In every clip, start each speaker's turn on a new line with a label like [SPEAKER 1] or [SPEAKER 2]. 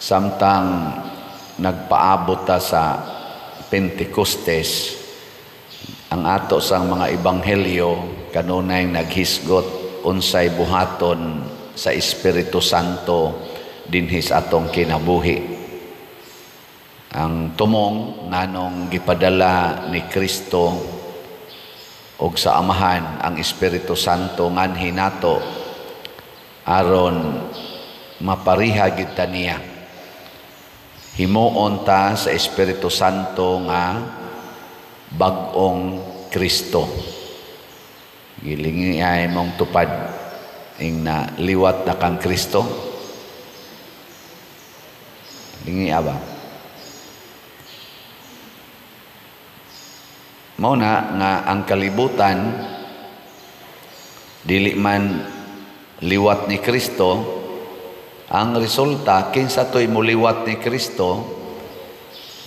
[SPEAKER 1] samtang nagpaabot ta sa Pentecostes, ang ato sang mga ebanghelyo kanunay naghisgot unsay buhaton sa Espiritu Santo dinhi sa atong kinabuhi. Ang tumong nanong gipadala ni Kristo og sa Amahan ang Espiritu Santo nganhi nato aron mapariha gid ta niya. Himuon ta sa Espiritu Santo nga bag-ong Kristo. Gilingi ay mong tupad ing na liwat na kang Kristo. Lingi ba? Mao na nga ang kalibutan dili man liwat ni Kristo. Ang resulta kinsa toy muliwat ni Kristo,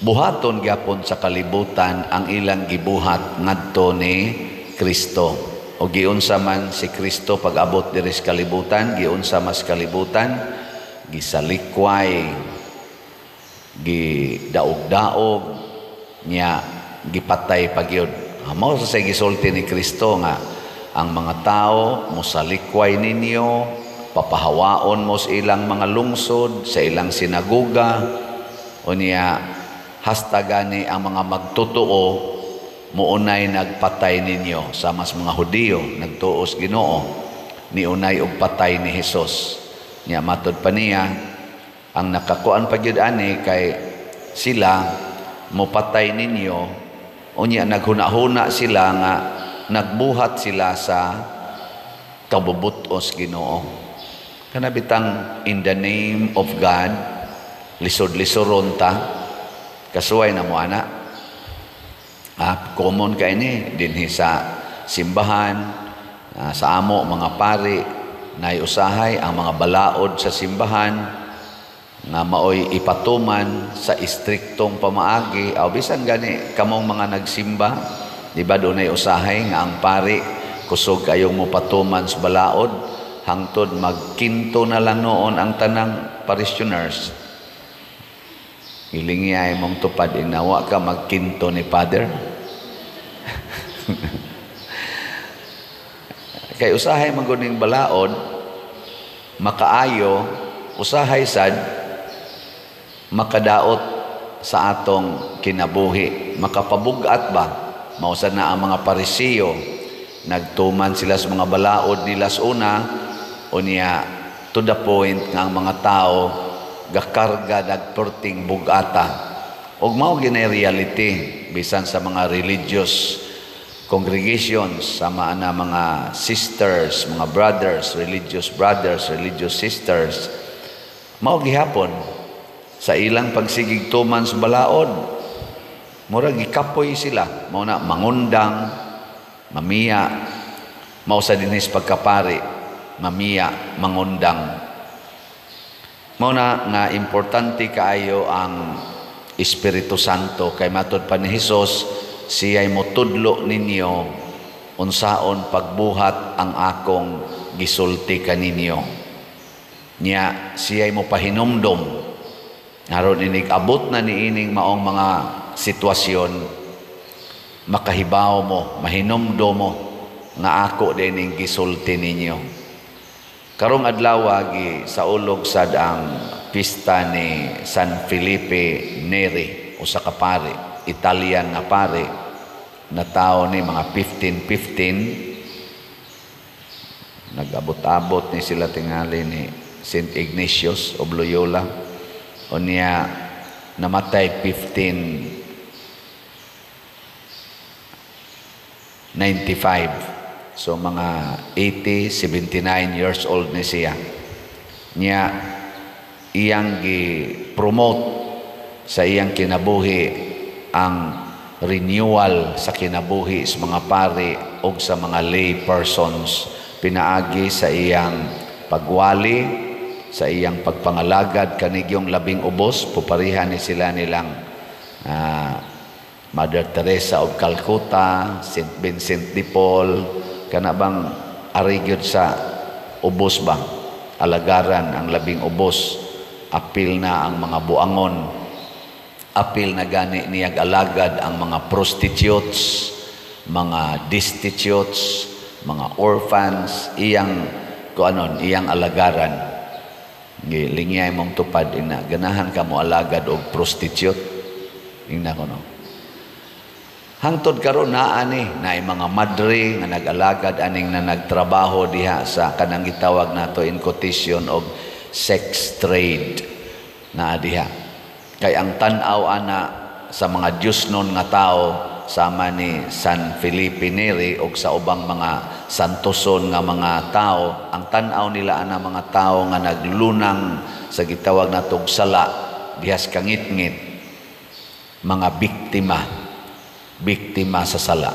[SPEAKER 1] buhaton gyapon sa kalibutan ang ilang gibuhat ngadto ni Kristo. O giunsa man si Kristo pag-abot diri sa kalibutan, giunsa mas kalibutan, gisalikway, gidaog-daog nya gipatay pagyud. Mao sa gisulti ni Kristo nga ang mga tao mosalikway ninyo, papahawaon mo sa ilang mga lungsod, sa ilang sinagoga, o niya hastagani ang mga magtutuo muunay nagpatay ninyo sa mas mga Hudiyo nagtuos Ginoo niunay og patay ni Hesus. Nya matud pa niya ang nakakuan pagyud ani kay sila mopatay ninyo unya naghuna-huna sila nga nagbuhat sila sa kabubutos Ginoo. Kanabitang in the name of God, lisod-lisoron ta, kasuway na mo ana. Common ka ini, dinhi sa simbahan, sa amo, mga pari, naiusahay ang mga balaod sa simbahan, nga maoy ipatuman sa istriktong pamaagi, o bisan gani, kamong mga nagsimba, di ba doon ay usahay nga ang pari, kusog kayong mo patuman sa balaod, hangtod magkinto na lang noon ang tanang parishioners. Hilingi ay mong tupad, inawa ka magkinto ni Father. Kay usahay maguning balaod, makaayo, usahay sad, makadaot sa atong kinabuhi. Makapabugat ba? Mausad na ang mga parisiyo, nagtuman sila sa mga balaod nila sa una, o niya to the point nga ang mga tao gakarga nagperting bugata. Og mao ginay reality bisan sa mga religious congregations, sama na mga sisters, mga brothers, religious sisters. Mao gihapon sa ilang pagsigig tuman sa balaod, murag gikapoy sila, mao na mangundang, mamiya, mao sa dinhis pagkapari, mamiya, mangundang. Mao na nga importante kaayo ang Espiritu Santo kay matud pa ni Hesus, siya'y motudlo ninyo unsaon pagbuhat ang akong gisulti kaninyo. Nya siya'y mo pahinumdom aron inig abot na niining maong mga sitwasyon, makahibaw mo, mahinumdom mo nga ako dining gisulti ninyo. Karong adlaw gi sa ulog sad ang pista ni San Felipe Neri, usa ka pare, Italian na pare, na tao ni mga 1515. Nag-abot-abot ni sila tingali ni St. Ignatius of Loyola. O niya namatay 1595. So mga 79 years old ni siya. Niya iyang gi-promote sa iyang kinabuhi ang renewal sa kinabuhi sa mga pari o sa mga lay persons. Pinaagi sa iyang pagwali, sa iyang pagpangalagad kanigyong labing ubos, puparihan ni sila nilang Mother Teresa of Calcutta, St. Vincent de Paul, kana bang arigyod sa ubos ba? Alagaran ang labing ubos apil na ang mga buangon, apil na gani niyag alagad ang mga prostitutes, mga destitutes, mga orphans, iyang iyang alagaran. Lingyay mong tupad ina ganahan ka mo alagad og prostitute. Ingna ko no. Hangtod karon naa ni na mga madre nga nag-alagad aning na nagtrabaho diha sa kanang gitawag nato in quotation og sex trade na diha. Kay ang tan-aw ana sa mga Diyos nun nga tao sama ni San Felipe Neri o sa ubang mga santoson nga mga tao, ang tan-aw nila ana mga tao nga naglunang sa gitawag natong sala dihas kangit-ngit, mga biktima sa sala.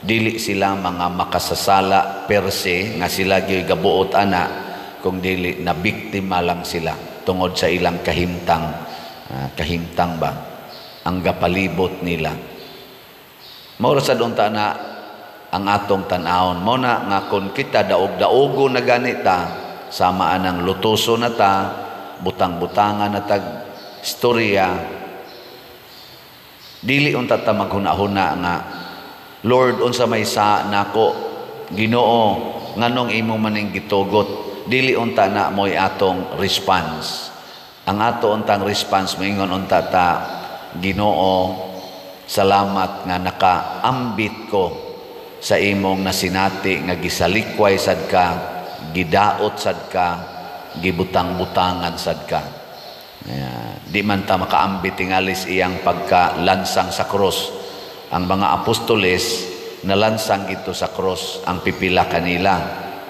[SPEAKER 1] Dili sila mga makasasala per se nga sila gyud gabuot ana, kung dili na biktima lang sila tungod sa ilang kahimtang ba ang gapalibot nila. Mao sa dunta na ang atong tan-awon mo na nga kung kita daog-daogo na ganita sama anang lutuso na ta, butang-butangan na tag istorya, dili unta ta maghuna-huna nga Lord unsa may sa nako Ginoo nganong imo maning gitugot, dili unta na moy atong response. Ang ato untang response moingon unta ta, Ginoo, salamat nga nakaambit ko sa imong nasinati nga gisalikway sad ka, gidaot sad ka, gibutang-butangan sad ka. Di man ta makaambit tingalis iyang pagkalansang sa cross. Ang mga apostoles nalansang ito sa cross, ang pipila kanila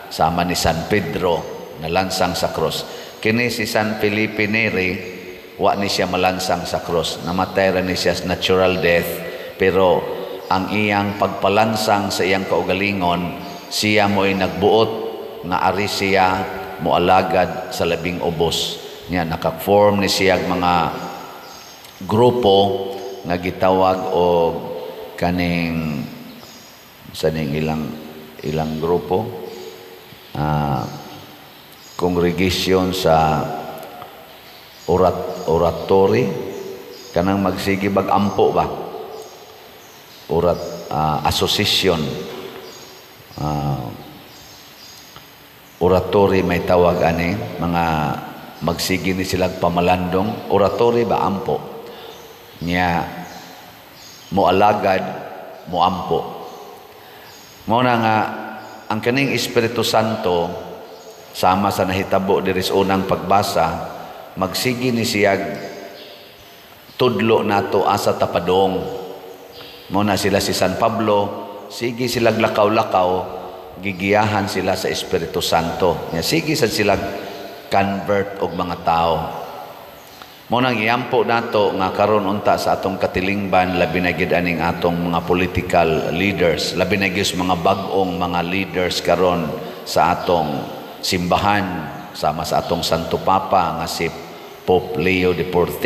[SPEAKER 1] sama ni San Pedro nalansang sa cross. Kini si San Felipe Neri, wa ni siya malansang sa cross. Namatay ra ni siya natural death, pero ang iyang pagpalansang sa iyang kaugalingon, siya mo'y nagbuot nga ari siya moalagad sa labing ubos. Nya naka-form ni siya mga grupo nga gitawag og kaning sa ning ilang grupo, congregation sa oratory kanang magsige bag-ampo ba, association, oratory may tawag ani, mga magsige ni silang pamalandong, oratory ba ampo niya moalagad moampo. Mao na nga ang kaning Espiritu Santo sama sa nahitabo diri sa unang pagbasa, magsigi ni siyag tudlo nato asa tapadong. Muna sila si San Pablo, sige sila lakaw-lakaw, gigiyahan sila sa Espiritu Santo. Sige sila convert og mga tao. Muna giampo nato nga karon unta sa atong katilingban, labi na gid aning atong mga political leaders, labi na gyud mga bag-ong mga leaders karon sa atong simbahan, sama sa atong Santo Papa nga si Pope Leo XIV,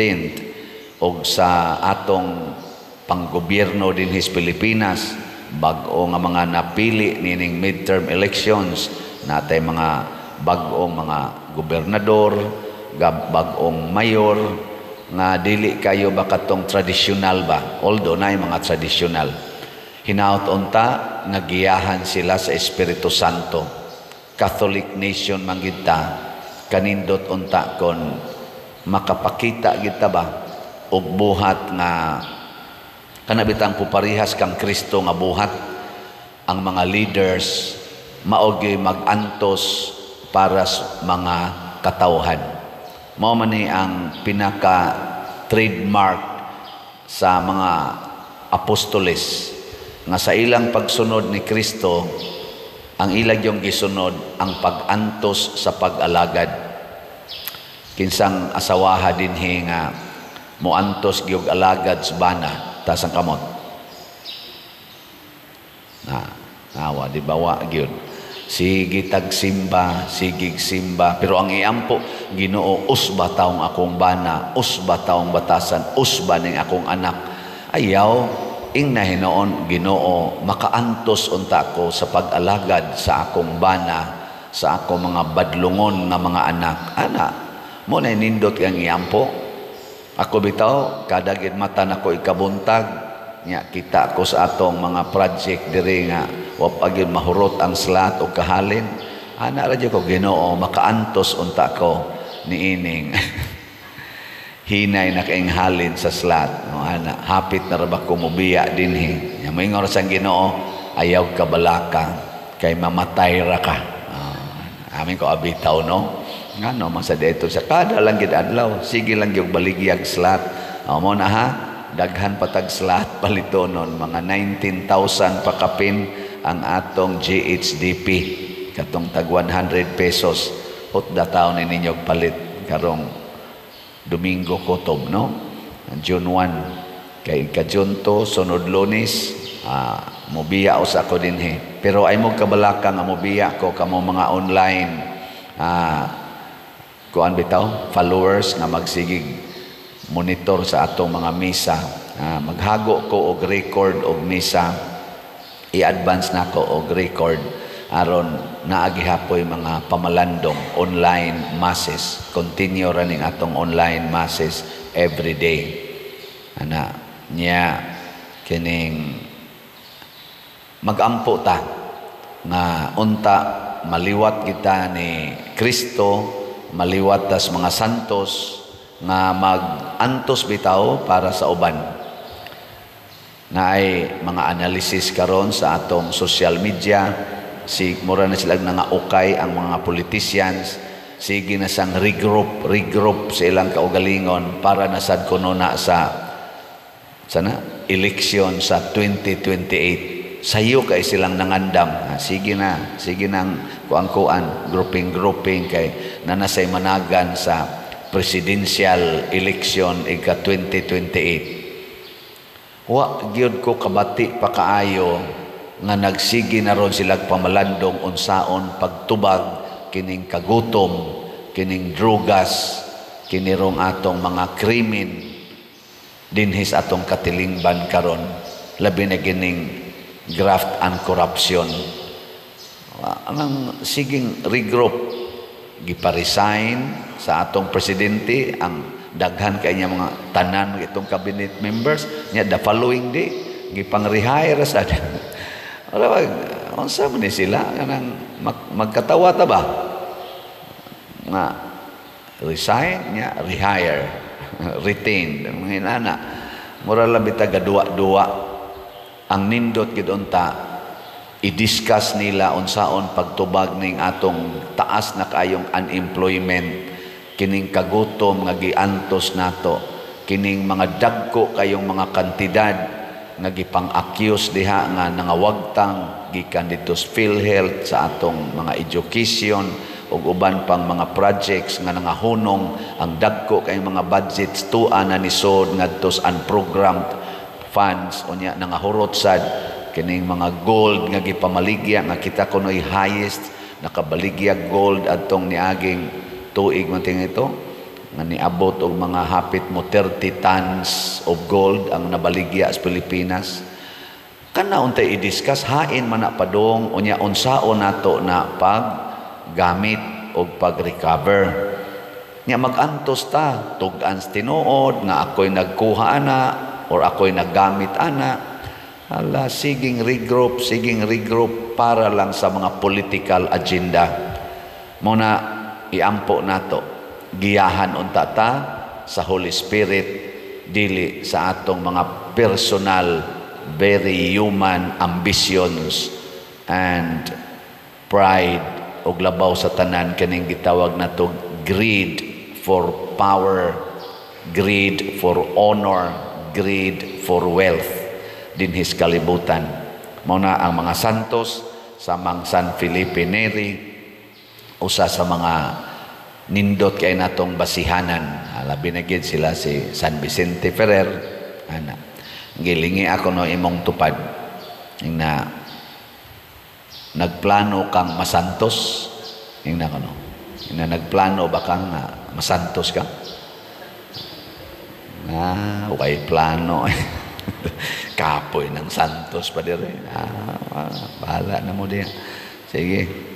[SPEAKER 1] o sa atong panggobyerno din his Pilipinas, bag-o nga mga napili nining midterm elections, natay mga bag-ong mga gobernador, bag-ong mayor, nga dili kayo ba katong tradisyonal ba, although na mga tradisyonal. Hinaut unta nga giyahan sila sa Espiritu Santo. Catholic nation manggita, kanindot unta kon makapakita kita ba og buhat nga kanabitang puparihas kang Kristo nga buhat. Ang mga leaders maogi mag-antos para sa mga katawhan. Mao man ni ang pinaka trademark sa mga apostoles nga sa ilang pagsunod ni Kristo, ang ilag yung gisunod ang pag-antos sa pag-alagad. Kinsang asawaha din nga moantos gyud alagad sa bana tasang kamot. Nawa di bawa gyud. Sige tagsimba, sigig simba, pero ang iampo, Ginoo, usba taong akong bana, usba taong batasan, usba ning akong anak. Ayaw, ing nahinoon, Ginoo, makaantos unta ko sa pag-alagad sa akong bana, sa akong mga badlungon nga mga anak. mo na nindot kang iampo. Ako bitaw kada gid mata nako ikabuntag nya kita ko sa atong mga project diri nga wa pa gyud mahurot ang slat o kahalin. Ana ra ko Ginoo makaantos unta ko niining hinay na kaing halin sa slat. No, ana hapit na ra ba ko mobiya dinhi. Nya moingon sa Ginoo ayaw ka balaka kay mamatay ra ka. Amin ko abitaw no. Ngano man sa dito sa kada lang gid adlaw sige lang gyud baligyag slat. Mo na ha daghan patag slat palitonon mga 19,000 pakapin ang atong GHDP katong tag 100 pesos hutda taon ninyo palit karong Domingo kutob no June 1 kay ka June 2 sunod Lunes mobiya usa ko dinhi pero ay mo kabalaka nga mobiya ko kamo mga online kuan bitaw followers nga magsigig monitor sa atong mga misa maghago ko og record og misa i-advance nako og record aron naagi hapoy mga pamalandong online masses continue running atong online masses every day ana nya kining magampo ta nga unta maliwat kita ni Kristo maliwat tas mga santos nga mag-antos bitaw para sa uban. Naay mga analysis karon sa atong social media, mura na sila nga ukay ang mga politicians, sige na sang regroup sa ilang kaugalingon para nasad kuno na sa election sa 2028. Sayo kay silang nangandam. Sige nang kuang-kuan, grouping kay nanasay managan sa presidential election ika 2028. Wa gyud ko kabati pa kaayo nga nagsige na ron silang pamalandong unsaon pagtubag kining kagutom, kining drugas, kinirong atong mga krimen dinhis atong katilingban karon labi na kining graft and corruption. Anang siging regroup gipa-resign sa atong presidente ang daghan kay niya mga tanan itong cabinet members nya the following day gipang-rehire sa unsa man ni sila kanang magkatawa ta ba nga resign nya rehire retained mga inana mura lang bitaga duwa-duwa ang nindot gid unta i-discuss nila unsaon pagtubag ning atong taas na kayong unemployment kining kagutom nga giantos nato kining mga dagko kayong mga kantidad nga gipang-accuse diha nga nangawagtang gikan dito sa PhilHealth sa atong mga education ug uban pang mga projects nga nangahunong ang dagko kayong mga budgets tuan na nisod ngadto sa unprogrammed funds unya nangahurot sad kining mga gold nga gipamaligya nga kita kunoy highest nakabaligya gold adtong niaging tuig man ting ito nga niabot og mga hapit mo 30 tons of gold ang nabaligya sa Pilipinas kana untay i-discuss hain man na padong unya unsaon nato na paggamit og pag-recover nya mag-antos ta tug-an tinuod nga ako'y nagkuha ana or ako'y naggamit ana ala siging regroup para lang sa mga political agenda muna iampo nato giyahan unta ta sa Holy Spirit dili sa atong mga personal very human ambitions and pride og labaw sa tanan kaning gitawag nato greed for power, greed for honor, greed for wealth dinhis kalibutan. Mao na ang mga santos sa San Felipe Neri usa sa mga nindot kay natong basihanan. Labi na gid sila si San Vicente Ferrer ana. Gilingi ako no imong tupad na nagplano kang masantos ingna kono. Ina nagplano ba kang masantos ka? Okay plano. Kapoy ng santos pa dire. Bahala na mo diyan. Sige.